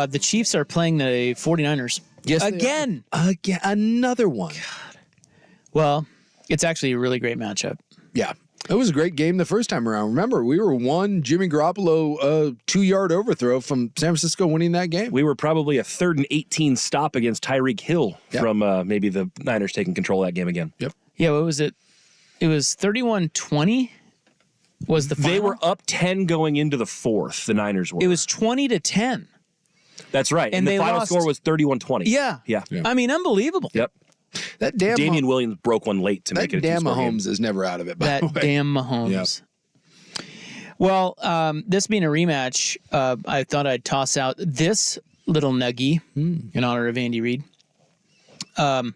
The Chiefs are playing the 49ers. Yes, again. Again, another one. God. Well, it's actually a really great matchup. Yeah. It was a great game the first time around. Remember, we were one Jimmy Garoppolo 2-yard overthrow from San Francisco winning that game. We were probably a 3rd and 18 stop against Tyreek Hill from maybe the Niners taking control of that game again. Yep. Yeah, what was it? It was 31-20 was the final? They were up 10 going into the 4th, the Niners were. It was 20-10. That's right. And the final score was 31-20. Yeah. I mean, unbelievable. Yep. That damn Damian Williams broke one late to make it a damn two-score Mahomes game. is never out of it, by That the way. damn Mahomes. Yep. Well, this being a rematch, I thought I'd toss out this little nuggie in honor of Andy Reid. The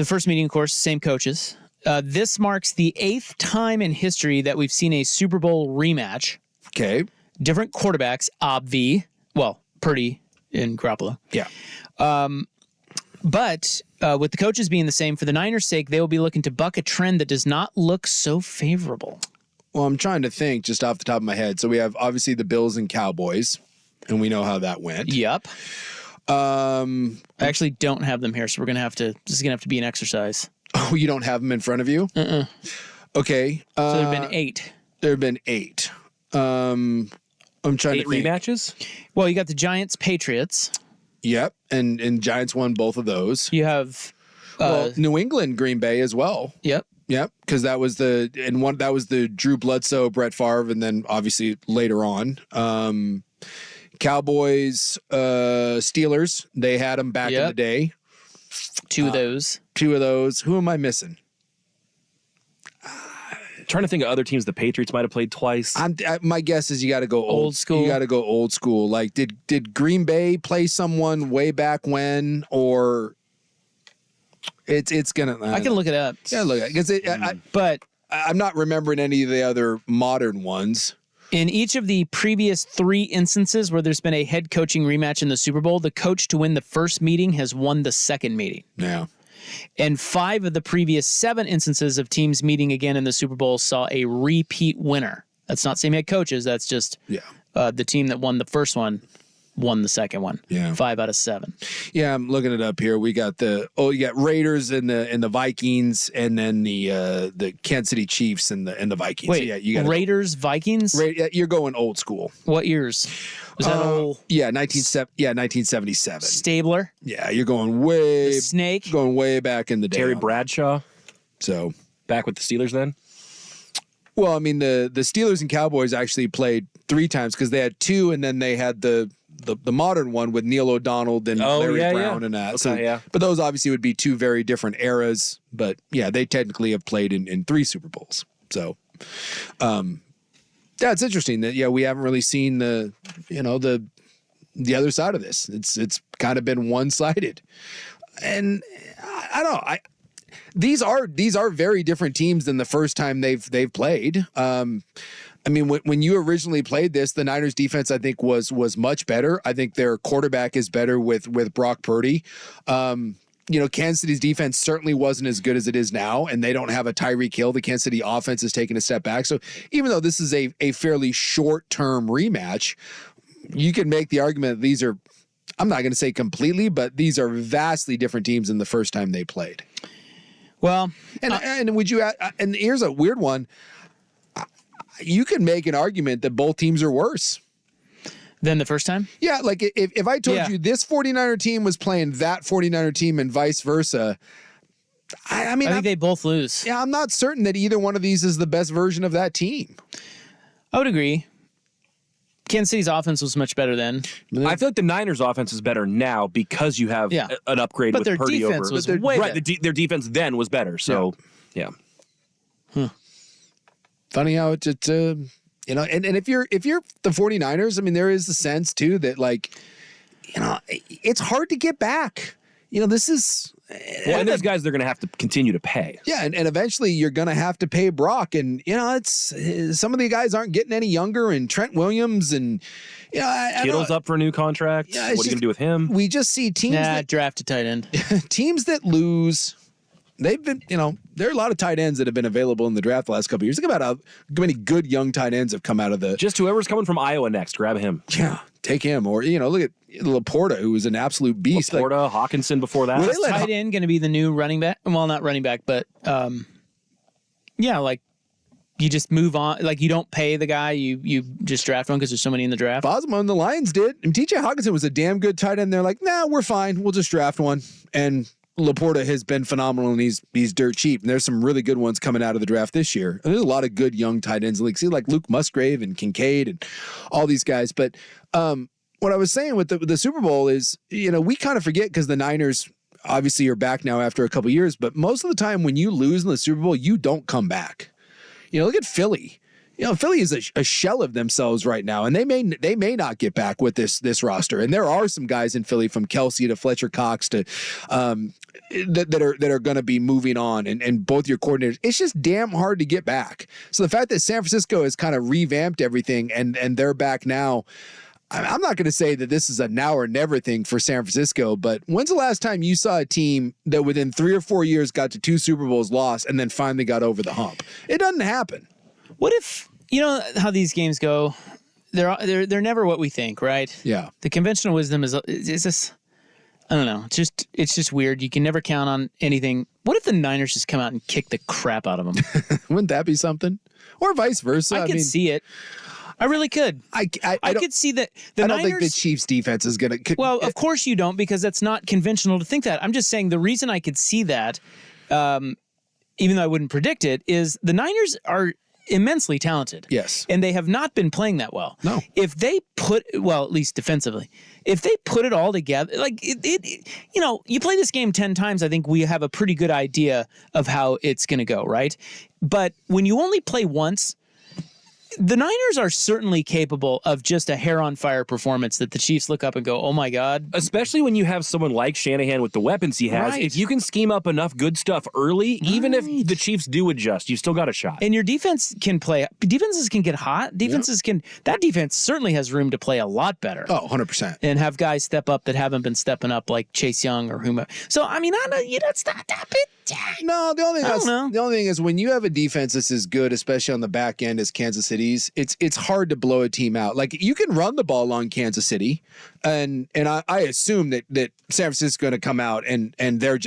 first meeting, of course, same coaches. This marks the 8th time in history that we've seen a Super Bowl rematch. Okay. Different quarterbacks, Purdy and Garoppolo. Yeah. But with the coaches being the same, for the Niners' sake, they will be looking to buck a trend that does not look so favorable. Well, I'm trying to think just off the top of my head. So we have obviously the Bills and Cowboys, and we know how that went. Yep. I actually don't have them here, so this is gonna have to be an exercise. Oh, you don't have them in front of you? Okay. So there have been 8. There have been 8. I'm trying 8 to think. rematches? Well, you got the Giants, Patriots. Yep, and Giants won both of those. You have New England, Green Bay as well. Yep. Yep, because that was the Drew Bledsoe, Brett Favre, and then obviously later on, Cowboys, Steelers. They had them back in the day. 2 of those. 2 of those. Who am I missing? Trying to think of other teams the Patriots might have played twice. My guess is you got to go old school. You got to go old school. Like, did Green Bay play someone way back when, or it's gonna? I can look it up. Yeah, look at because but I'm not remembering any of the other modern ones. In each of the previous 3 instances where there's been a head coaching rematch in the Super Bowl, the coach to win the first meeting has won the second meeting. Yeah. And 5 of the previous 7 instances of teams meeting again in the Super Bowl saw a repeat winner. That's not same head coaches. That's just the team that won the first one won the second one. Yeah. 5 out of 7. Yeah, I'm looking it up here. We got you got Raiders and the Vikings, and then the Kansas City Chiefs and the Vikings. Wait, so yeah, you got Raiders, Vikings? You're going old school. What years? Was that old? Yeah, 1977. Stabler? Yeah, you're going way The Snake? going way back in the day. Terry Bradshaw, So, back with the Steelers then? well, I mean the Steelers and Cowboys actually played 3 times because they had 2, and then they had the modern one with Neil O'Donnell and Larry Brown and that. Okay, so, but those obviously would be 2 very different eras. But yeah, they technically have played in 3 Super Bowls. So, yeah, it's interesting that we haven't really seen the other side of this. It's kind of been one-sided, and I don't know. These are very different teams than the first time they've played. I mean, when you originally played this, the Niners defense, I think, was much better. I think their quarterback is better with Brock Purdy. Kansas City's defense certainly wasn't as good as it is now, and they don't have a Tyreek Hill. The Kansas City offense is taking a step back. So even though this is a fairly short-term rematch, you can make the argument that these are, I'm not going to say completely, but these are vastly different teams than the first time they played. Well, and would you? And here's a weird one. You can make an argument that both teams are worse than the first time. Yeah, like if I told you this 49er team was playing that 49er team and vice versa, I think they both lose. Yeah, I'm not certain that either one of these is the best version of that team. I would agree. Kansas City's offense was much better then. I feel like the Niners' offense is better now because you have an upgrade with Purdy over. But their defense was way better. Their defense then was better. So, yeah. Funny how and if you're the 49ers, I mean, there is the sense too that it's hard to get back. This is and there's guys they're going to have to continue to pay. Yeah, and eventually you're going to have to pay Brock, and it's some of the guys aren't getting any younger, and Trent Williams, and Kittle's up for a new contract. Yeah, what are you going to do with him? We just see teams draft a tight end. Teams that lose they've been, there are a lot of tight ends that have been available in the draft the last couple of years. Think about how many good young tight ends have come out of the. Just whoever's coming from Iowa next, grab him. Yeah, take him. Or, look at Laporta, who was an absolute beast. Laporta, Hawkinson before that. Is tight end going to be the new running back? Well, not running back, but you just move on. Like, you don't pay the guy, you just draft one because there's so many in the draft. Bosma and the Lions did. And TJ Hawkinson was a damn good tight end. They're like, nah, we're fine. We'll just draft one. And Laporta has been phenomenal, and he's dirt cheap. And there's some really good ones coming out of the draft this year. And there's a lot of good young tight ends. Like Luke Musgrave and Kincaid and all these guys. But what I was saying with the Super Bowl is, we kind of forget because the Niners obviously are back now after a couple years. But most of the time when you lose in the Super Bowl, you don't come back. Look at Philly. Philly is a shell of themselves right now, and they may not get back with this roster. And there are some guys in Philly, from Kelsey to Fletcher Cox to that are going to be moving on, and both your coordinators. It's just damn hard to get back. So the fact that San Francisco has kind of revamped everything and they're back now. I'm not going to say that this is a now or never thing for San Francisco, but when's the last time you saw a team that within 3 or 4 years got to 2 Super Bowls, lost, and then finally got over the hump? It doesn't happen. What if, how these games go, they're never what we think, right? Yeah. The conventional wisdom is this, I don't know, it's just weird. You can never count on anything. What if the Niners just come out and kick the crap out of them? Wouldn't that be something? Or vice versa? I could see it. I really could. I could see that I don't think the Chiefs' defense is going to. Well, of course you don't, because that's not conventional to think that. I'm just saying the reason I could see that, even though I wouldn't predict it, is the Niners are immensely talented. Yes. And they have not been playing that well. No. If they at least defensively, if they put it all together, like you play this game 10 times, I think we have a pretty good idea of how it's going to go, right? But when you only play once, the Niners are certainly capable of just a hair-on-fire performance that the Chiefs look up and go, oh, my God. Especially when you have someone like Shanahan with the weapons he has. Right. If you can scheme up enough good stuff early, even if the Chiefs do adjust, you still got a shot. And your defense can play. Defenses can get hot. That defense certainly has room to play a lot better. Oh, 100%. And have guys step up that haven't been stepping up, like Chase Young or whomever. So, I mean, it's not that big. No, the only thing is when you have a defense that's as good, especially on the back end as Kansas City's, it's hard to blow a team out. Like, you can run the ball on Kansas City, and I assume that San Francisco is going to come out and they're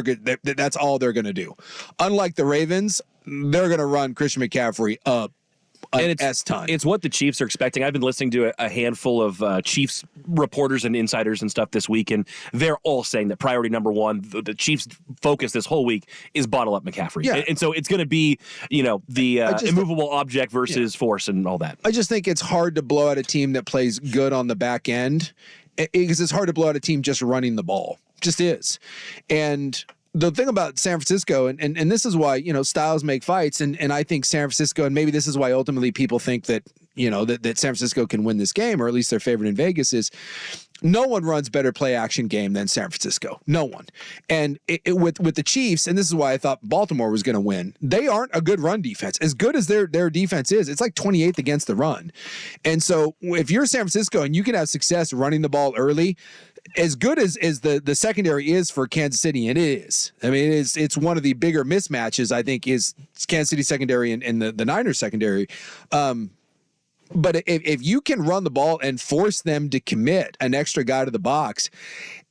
good. That's all they're going to do. Unlike the Ravens, they're going to run Christian McCaffrey up. And it's what the Chiefs are expecting. I've been listening to a handful of Chiefs reporters and insiders and stuff this week, and they're all saying that priority number one, the Chiefs' focus this whole week is bottle up McCaffrey. Yeah. And so it's going to be, the immovable object versus force and all that. I just think it's hard to blow out a team that plays good on the back end, because it's hard to blow out a team just running the ball. Just is. And the thing about San Francisco, and this is why, styles make fights, and I think San Francisco, and maybe this is why ultimately people think that, that San Francisco can win this game, or at least their favorite in Vegas, is no one runs better play action game than San Francisco. No one. And with the Chiefs, and this is why I thought Baltimore was going to win, they aren't a good run defense. As good as their defense is, it's like 28th against the run. And so if you're San Francisco and you can have success running the ball early, as good as the secondary is for Kansas City, and it is. I mean, it's one of the bigger mismatches, I think, is Kansas City secondary and the Niners secondary. But if you can run the ball and force them to commit an extra guy to the box,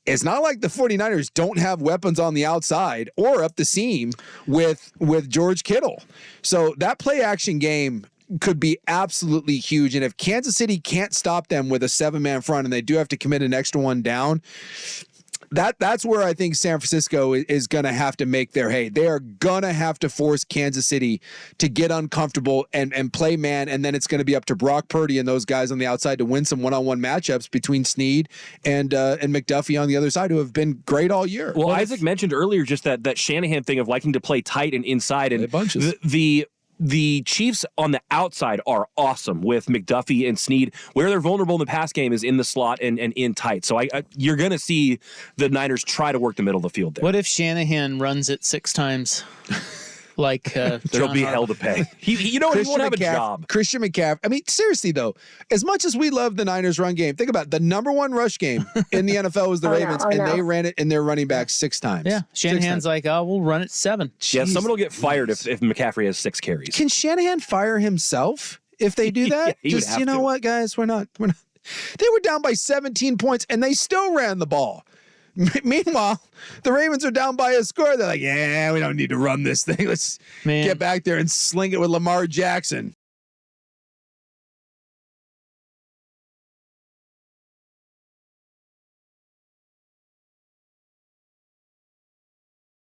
it's not like the 49ers don't have weapons on the outside or up the seam with George Kittle. So that play action game could be absolutely huge. And if Kansas City can't stop them with a 7-man front and they do have to commit an extra one down, that's where I think San Francisco is going to have to make their hay. They are going to have to force Kansas City to get uncomfortable and play man, and then it's going to be up to Brock Purdy and those guys on the outside to win some one-on-one matchups between Snead and McDuffie on the other side, who have been great all year. Well, Isaac mentioned earlier just that Shanahan thing of liking to play tight and inside, and the Chiefs on the outside are awesome with McDuffie and Snead. Where they're vulnerable in the pass game is in the slot and in tight. So you're going to see the Niners try to work the middle of the field there. What if Shanahan runs it 6 times? like there'll be hell to pay. He won't have a job. Christian McCaffrey. I mean, seriously though, as much as we love the Niners run game, think about it. The number one rush game in the NFL was the Ravens, and they ran it in their running back 6 times. Yeah, Shanahan's like, oh, we'll run it 7. Yeah, someone will get fired if McCaffrey has 6 carries. Can Shanahan fire himself if they do that? Yeah, Just, you know what, guys, we're not. They were down by 17 points, and they still ran the ball. Meanwhile, the Ravens are down by a score. They're like, yeah, we don't need to run this thing. Let's get back there and sling it with Lamar Jackson.